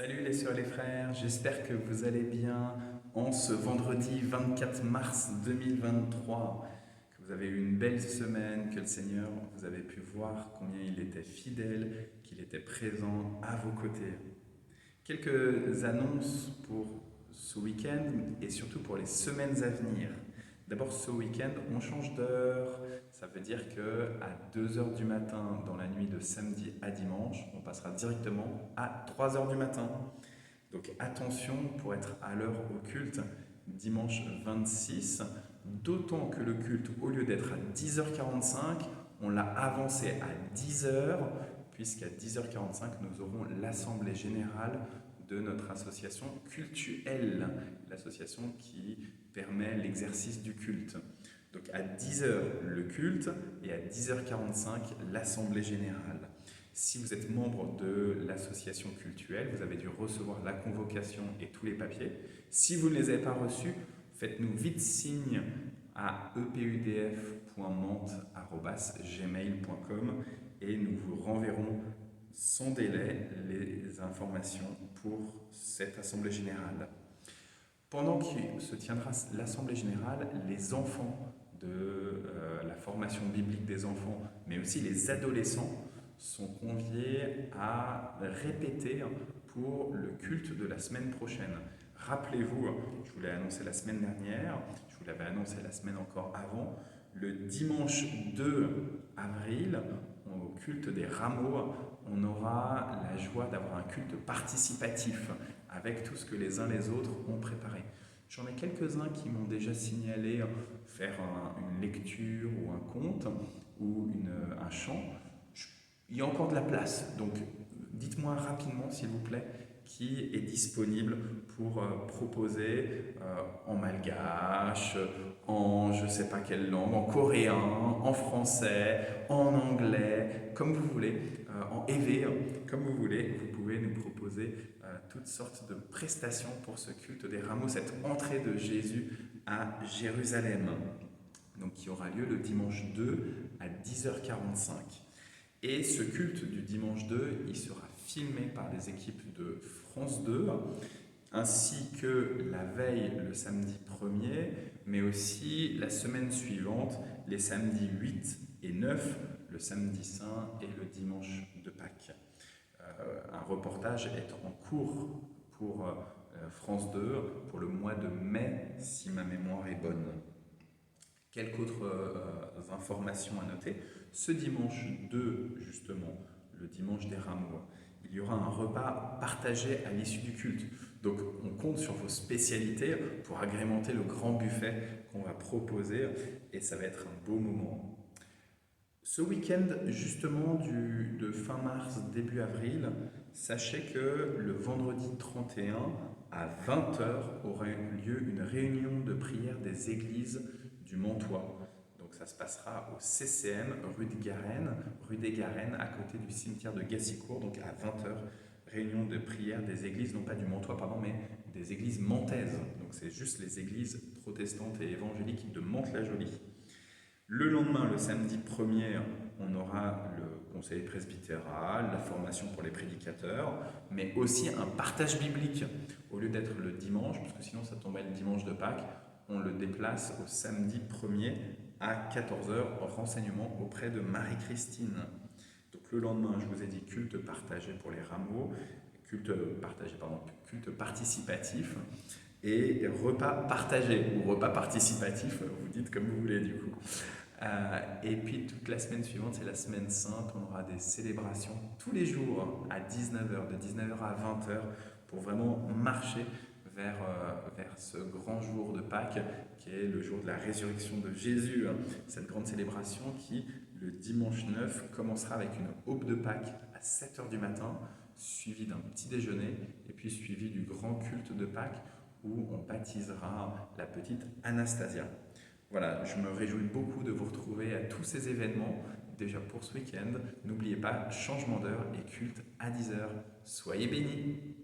Salut les sœurs et les frères, j'espère que vous allez bien en ce vendredi 24 mars 2023, que vous avez eu une belle semaine, que le Seigneur vous avez pu voir combien il était fidèle, qu'il était présent à vos côtés. Quelques annonces pour ce week-end et surtout pour les semaines à venir. D'abord, ce week-end, on change d'heure. Ça veut dire que à 2 heures du matin, dans la nuit de samedi à dimanche, on passera directement à 3 heures du matin. Donc attention pour être à l'heure au culte dimanche 26, d'autant que le culte, au lieu d'être à 10h45, on l'a avancé à 10h, puisqu'à 10h45, nous aurons l'Assemblée générale de notre association cultuelle, l'association qui permet l'exercice du culte. Donc à 10h le culte et à 10h45 l'Assemblée générale. Si vous êtes membre de l'association cultuelle, vous avez dû recevoir la convocation et tous les papiers. Si vous ne les avez pas reçus, faites-nous vite signe à epudf.mantes@gmail.com et nous vous renverrons sans délai les informations pour cette assemblée générale. Pendant que se tiendra l'assemblée générale, les enfants de la formation biblique des enfants, mais aussi les adolescents, sont conviés à répéter pour le culte de la semaine prochaine. Rappelez-vous, je vous l'ai annoncé la semaine dernière, je vous l'avais annoncé la semaine encore avant, le dimanche 2 avril, au culte des rameaux, on aura la joie d'avoir un culte participatif avec tout ce que les uns les autres ont préparé. J'en ai quelques-uns qui m'ont déjà signalé faire une lecture ou un conte ou un chant. Il y a encore de la place, donc dites-moi rapidement s'il vous plaît qui est disponible pour proposer en malgache, en je ne sais pas quelle langue, en coréen, en français, en anglais, comme vous voulez, en évé, comme vous voulez. Vous pouvez nous proposer toutes sortes de prestations pour ce culte des rameaux, cette entrée de Jésus à Jérusalem, donc qui aura lieu le dimanche 2 à 10h45. Et ce culte du dimanche 2, il sera filmé par les équipes de France 2, ainsi que la veille, le samedi 1er, mais aussi la semaine suivante, les samedis 8 et 9, le samedi saint et le dimanche de Pâques. Un reportage est en cours pour France 2 pour le mois de mai, si ma mémoire est bonne. Quelques autres informations à noter. Ce dimanche 2, justement, le dimanche des rameaux, il y aura un repas partagé à l'issue du culte. Donc on compte sur vos spécialités pour agrémenter le grand buffet qu'on va proposer et ça va être un beau moment. Ce week-end, justement, de fin mars, début avril, sachez que le vendredi 31 à 20h aura lieu une réunion de prière des églises du Mantois. Donc ça se passera au CCM rue des Garennes, à côté du cimetière de Gassicourt, donc à 20h, réunion de prière des églises, non pas du Mantois, pardon, mais des églises mantaises. Donc c'est juste les églises protestantes et évangéliques de Mantes-la-Jolie. Le lendemain, le samedi 1er, on aura le conseil presbytéral, la formation pour les prédicateurs, mais aussi un partage biblique. Au lieu d'être le dimanche, parce que sinon ça tombait le dimanche de Pâques, on le déplace au samedi 1er à 14h, renseignement auprès de Marie-Christine. Donc le lendemain, je vous ai dit culte partagé pour les rameaux, culte participatif, et repas partagé ou repas participatif, vous dites comme vous voulez du coup. Et puis toute la semaine suivante, c'est la semaine sainte, on aura des célébrations tous les jours à 19h, de 19h à 20h, pour vraiment marcher vers ce grand jour de Pâques, qui est le jour de la résurrection de Jésus. Cette grande célébration qui, le dimanche 9, commencera avec une aube de Pâques à 7h du matin, suivie d'un petit déjeuner, et puis suivie du grand culte de Pâques, où on baptisera la petite Anastasia. Voilà, je me réjouis beaucoup de vous retrouver à tous ces événements, déjà pour ce week-end. N'oubliez pas, changement d'heure et culte à 10h. Soyez bénis!